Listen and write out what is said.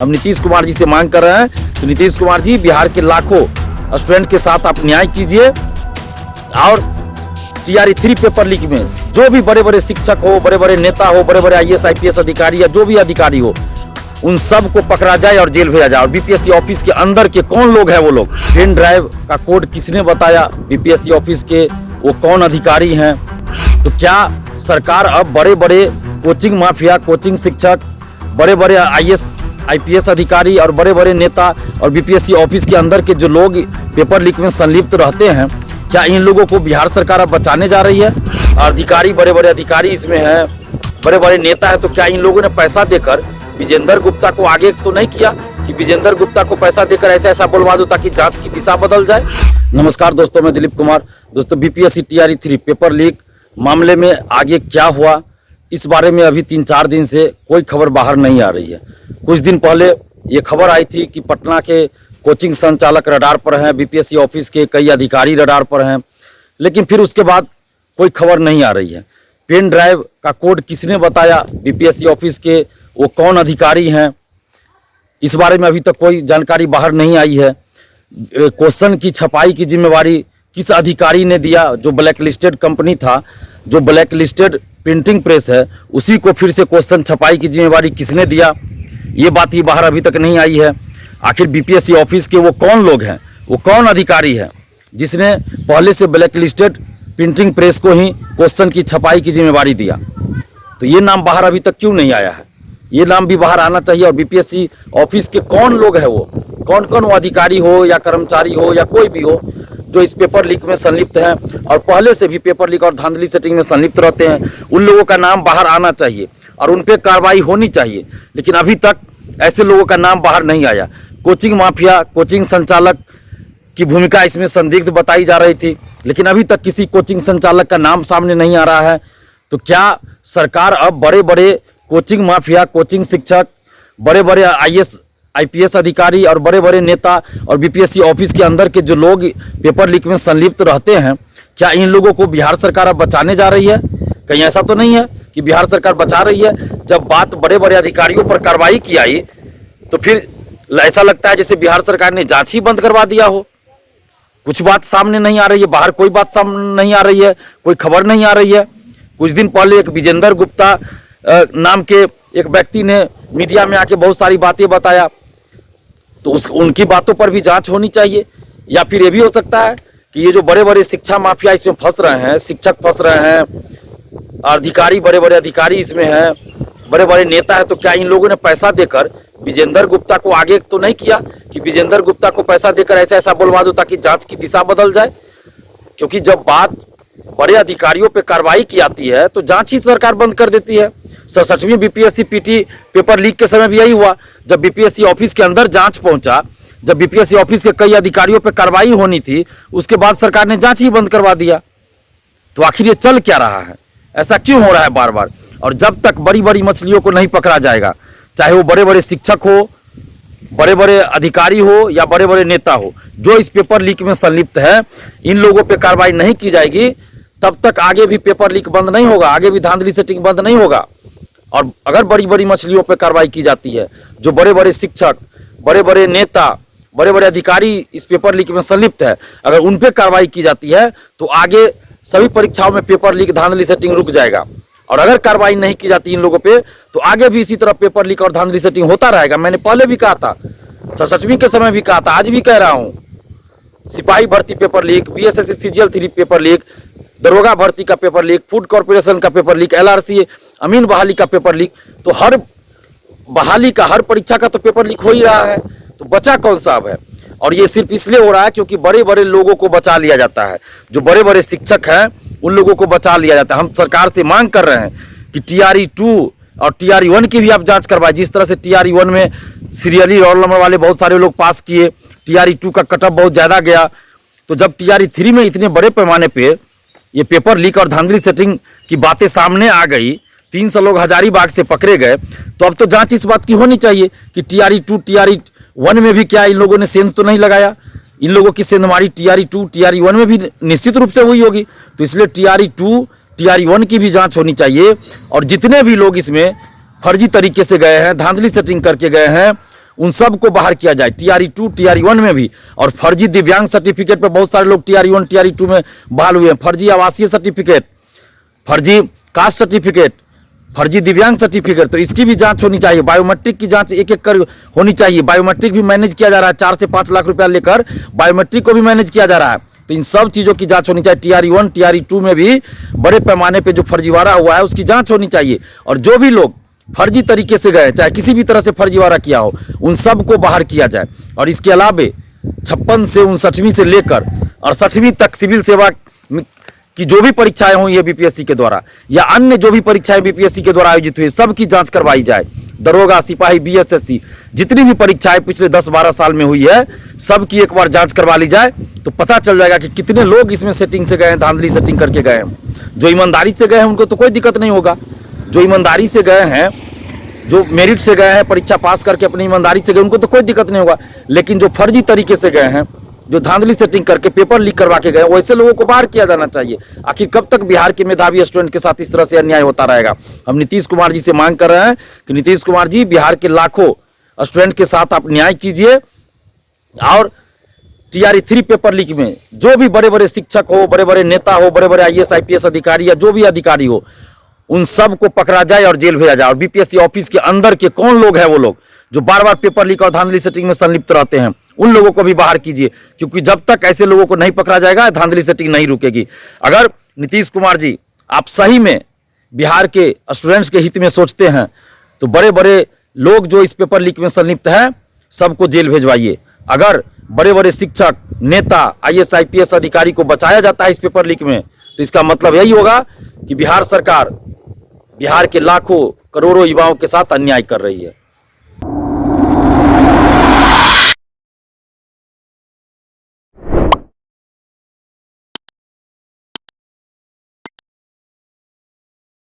हम नीतीश कुमार जी से मांग कर रहे हैं तो नीतीश कुमार जी बिहार के लाखों स्टूडेंट के साथ आप न्याय कीजिए और टीआरई 3 पेपर लीक में जो भी बड़े बड़े शिक्षक हो, बड़े बड़े नेता हो, बड़े बड़े आईएएस आईपीएस अधिकारी या जो भी अधिकारी हो, उन सब को पकड़ा जाए और जेल भेजा जाए। और बीपीएससी ऑफिस के अंदर के कौन लोग हैं वो लोग, पेन ड्राइव का कोड किसने बताया, बीपीएससी ऑफिस के वो कौन अधिकारी हैं। तो क्या सरकार अब बड़े बड़े कोचिंग माफिया, कोचिंग शिक्षक, बड़े बड़े आईएएस आईपीएस अधिकारी और बड़े बड़े नेता और बीपीएससी ऑफिस के अंदर के जो लोग पेपर लीक में संलिप्त रहते हैं, क्या इन लोगों को बिहार सरकार अब बचाने जा रही है? अधिकारी, बड़े बड़े अधिकारी इसमें हैं, बड़े बड़े नेता है, तो क्या इन लोगों ने पैसा देकर विजेंद्र गुप्ता को आगे तो नहीं किया कि विजेंद्र गुप्ता को पैसा देकर ऐसा ऐसा बोलवा दो ताकि जांच की दिशा बदल जाए? नमस्कार दोस्तों, मैं दिलीप कुमार। दोस्तों, बीपीएससी टीआरई 3 पेपर लीक मामले में आगे क्या हुआ, इस बारे में अभी 3-4 दिन से कोई खबर बाहर नहीं आ रही है। कुछ दिन पहले ये खबर आई थी कि पटना के कोचिंग संचालक रडार पर हैं, बीपीएससी ऑफिस के कई अधिकारी रडार पर हैं, लेकिन फिर उसके बाद कोई खबर नहीं आ रही है। पेन ड्राइव का कोड किसने बताया, बीपीएससी ऑफिस के वो कौन अधिकारी हैं, इस बारे में अभी तक कोई जानकारी बाहर नहीं आई है। क्वेश्चन की छपाई की जिम्मेवारी किस अधिकारी ने दिया? जो ब्लैक लिस्टेड कंपनी था, जो ब्लैक लिस्टेड प्रिंटिंग प्रेस है, उसी को फिर से क्वेश्चन छपाई की जिम्मेवारी किसने दिया? ये बात ही बाहर अभी तक नहीं आई है। आखिर बीपीएससी ऑफिस के वो कौन लोग हैं, वो कौन अधिकारी है जिसने पहले से ब्लैक लिस्टेड प्रिंटिंग प्रेस को ही क्वेश्चन की छपाई की जिम्मेवारी दिया? तो ये नाम बाहर अभी तक क्यों नहीं आया है? ये नाम भी बाहर आना चाहिए। और बीपीएससी ऑफिस के कौन लोग हैं, वो कौन कौन वो अधिकारी हो या कर्मचारी हो या कोई भी हो जो इस पेपर लीक में संलिप्त हैं और पहले से भी पेपर लीक और धांधली सेटिंग में संलिप्त रहते हैं, उन लोगों का नाम बाहर आना चाहिए और उन पर कार्रवाई होनी चाहिए। लेकिन अभी तक ऐसे लोगों का नाम बाहर नहीं आया। कोचिंग माफिया, कोचिंग संचालक की भूमिका इसमें संदिग्ध बताई जा रही थी, लेकिन अभी तक किसी कोचिंग संचालक का नाम सामने नहीं आ रहा है। तो क्या सरकार अब बड़े बड़े कोचिंग माफिया, कोचिंग शिक्षक, बड़े बड़े आईएएस आईपीएस अधिकारी और बड़े बड़े नेता और बीपीएससी ऑफिस के अंदर के जो लोग पेपर लीक में संलिप्त रहते हैं, क्या इन लोगों को बिहार सरकार अब बचाने जा रही है? कहीं ऐसा तो नहीं है कि बिहार सरकार बचा रही है? जब बात बड़े बड़े अधिकारियों पर कार्रवाई की आई तो फिर ऐसा लगता है जैसे बिहार सरकार ने जांच ही बंद करवा दिया हो। कुछ बात सामने नहीं आ रही है, बाहर कोई बात सामने नहीं आ रही है, कोई खबर नहीं आ रही है। कुछ दिन पहले एक विजेंद्र गुप्ता नाम के एक व्यक्ति ने मीडिया में आके बहुत सारी बातें बताया, तो उनकी बातों पर भी जांच होनी चाहिए। या फिर ये भी हो सकता है कि ये जो बड़े बड़े शिक्षा माफिया इसमें फंस रहे हैं, शिक्षक फंस रहे हैं, अधिकारी, बड़े बड़े अधिकारी इसमें हैं, बड़े बड़े नेता है, तो क्या इन लोगों ने पैसा देकर विजेंद्र गुप्ता को आगे तो नहीं किया कि विजेंद्र गुप्ता को पैसा देकर ऐसा ऐसा बोलवा दो ताकि जांच की दिशा बदल जाए? क्योंकि जब बात बड़े अधिकारियों पे कार्रवाई की आती है तो जांच ही सरकार बंद कर देती है। 67वीं बीपीएससी पीटी पेपर लीक के समय भी यही हुआ। जब बीपीएससी ऑफिस के अंदर जांच पहुंचा, जब बीपीएससी ऑफिस के कई अधिकारियों पे कार्रवाई होनी थी, उसके बाद सरकार ने जांच ही बंद करवा दिया। तो आखिर ये चल क्या रहा है? ऐसा क्यों हो रहा है बार बार? और जब तक बड़ी बड़ी मछलियों को नहीं पकड़ा जाएगा, चाहे वो बड़े बड़े शिक्षक हो, बड़े बड़े अधिकारी हो या बड़े बड़े नेता हो, जो इस पेपर लीक में संलिप्त है, इन लोगों पे कार्रवाई नहीं की जाएगी, तब तक आगे भी पेपर लीक बंद नहीं होगा, आगे भी धांधली सेटिंग बंद नहीं होगा। और अगर बड़ी बड़ी मछलियों पे कार्रवाई की जाती है, जो बड़े बड़े शिक्षक, बड़े बड़े नेता, बड़े बड़े अधिकारी इस पेपर लीक में संलिप्त है, अगर उन पे कार्रवाई की जाती है तो आगे सभी परीक्षाओं में पेपर लीक, धांधली सेटिंग रुक जाएगा। और अगर कार्रवाई नहीं की जाती इन लोगों पे तो आगे भी इसी तरह पेपर लीक और धांधली सेटिंग होता रहेगा। मैंने पहले भी कहा था, 67वीं के समय भी कहा था, आज भी कह रहा हूं, सिपाही भर्ती paper leak, BSSC CGL 3 paper leak, दरोगा भर्ती का पेपर लीक, फूड कॉर्पोरेशन का पेपर लीक, एलआरसी अमीन बहाली का पेपर लीक, तो हर बहाली का, हर परीक्षा का तो पेपर लीक हो ही रहा है। तो बचा कौन सा अब है? और ये सिर्फ इसलिए हो रहा है क्योंकि बड़े बड़े लोगों को बचा लिया जाता है। जो बड़े बड़े शिक्षक हैं उन लोगों को बचा लिया जाता है। हम सरकार से मांग कर रहे हैं कि टीआरई 2 और टीआरई 1 की भी आप जांच करवाएं। जिस तरह से टीआरई 1 में सीरियली रोल नंबर वाले बहुत सारे लोग पास किए, टीआरई 2 का कटअप बहुत ज़्यादा गया, तो जब टीआरई 3 में इतने बड़े पैमाने पर ये पेपर लीक और धांधली सेटिंग की बातें सामने आ गई, 300 लोग हजारीबाग से पकड़े गए, तो अब तो जांच इस बात की होनी चाहिए कि टीआरई 2, टीआरई 1 में भी क्या इन लोगों ने सेंध तो नहीं लगाया? इन लोगों की सेंध हमारी टीआरई 2, टीआरई 1 में भी निश्चित रूप से हुई होगी। तो इसलिए टीआरई 2, टीआरई 1 की भी जांच होनी चाहिए। और जितने भी लोग इसमें फर्जी तरीके से गए हैं, धांधली सेटिंग करके गए हैं, उन सबको बाहर किया जाए, टीआरई 2 टीआरई 1 में भी। और फर्जी दिव्यांग सर्टिफिकेट पे बहुत सारे लोग टीआरई 1 टीआरई 2 में बहाल हुए हैं। फर्जी आवासीय सर्टिफिकेट, फर्जी कास्ट सर्टिफिकेट, फर्जी दिव्यांग सर्टिफिकेट, तो इसकी भी जांच होनी चाहिए। बायोमेट्रिक की जांच एक एक कर होनी चाहिए। बायोमेट्रिक भी मैनेज किया जा रहा है, 4 से 5 लाख रुपया लेकर बायोमेट्रिक को भी मैनेज किया जा रहा है। तो इन सब चीज़ों की जांच होनी चाहिए। टीआरई 1 टीआरई 2 में भी बड़े पैमाने पे जो फर्जीवाड़ा हुआ है उसकी जांच होनी चाहिए। और जो भी लोग फर्जी तरीके से गए, चाहे किसी भी तरह से फर्जीवाड़ा किया हो, उन सबको बाहर किया जाए। और इसके अलावे 56 से 59वीं से लेकर 68वीं तक सिविल सेवा की जो भी परीक्षाएं हुई है बीपीएससी के द्वारा, या अन्य जो भी परीक्षाएं बीपीएससी के द्वारा आयोजित हुई, सबकी जांच करवाई जाए। दरोगा, सिपाही, बीएसएससी, जितनी भी परीक्षाएं पिछले 10-12 साल में हुई है, सबकी एक बार जांच करवा ली जाए, तो पता चल जाएगा कि कितने लोग इसमें सेटिंग से गए हैं, धांधली सेटिंग करके गए हैं। जो ईमानदारी से गए हैं उनको तो कोई दिक्कत नहीं होगा। जो ईमानदारी से गए हैं, जो मेरिट से गए हैं, परीक्षा पास करके अपनी ईमानदारी से गए, उनको तो कोई दिक्कत नहीं होगा। लेकिन जो फर्जी तरीके से गए हैं, जो धांधली सेटिंग करके पेपर लीक करवा के गए, वैसे लोगों को बाहर किया जाना चाहिए। आखिर कब तक बिहार के मेधावी स्टूडेंट के साथ इस तरह से अन्याय होता रहेगा? हम नीतीश कुमार जी से मांग कर रहे हैं कि नीतीश कुमार जी, बिहार के लाखों स्टूडेंट के साथ आप न्याय कीजिए। और टीआरई 3 पेपर लीक में जो भी बड़े बड़े शिक्षक हो, बड़े बड़े नेता हो, बड़े बड़े आईएएस आईपीएस अधिकारी या जो भी अधिकारी हो, उन सब को पकड़ा जाए और जेल भेजा जाए। और बीपीएससी ऑफिस के अंदर के कौन लोग हैं, वो लोग जो बार बार पेपर लीक और धांधली सेटिंग में संलिप्त रहते हैं, उन लोगों को भी बाहर कीजिए। क्योंकि जब तक ऐसे लोगों को नहीं पकड़ा जाएगा, धांधली सेटिंग नहीं रुकेगी। अगर नीतीश कुमार जी आप सही में बिहार के स्टूडेंट्स के हित में सोचते हैं, तो बड़े बड़े लोग जो इस पेपर लीक में संलिप्त हैं, सबको जेल भेजवाइए। अगर बड़े बड़े शिक्षक, नेता, आईएएस आईपीएस अधिकारी को बचाया जाता है इस पेपर लीक में, तो इसका मतलब यही होगा कि बिहार सरकार बिहार के लाखों करोड़ों युवाओं के साथ अन्याय कर रही है।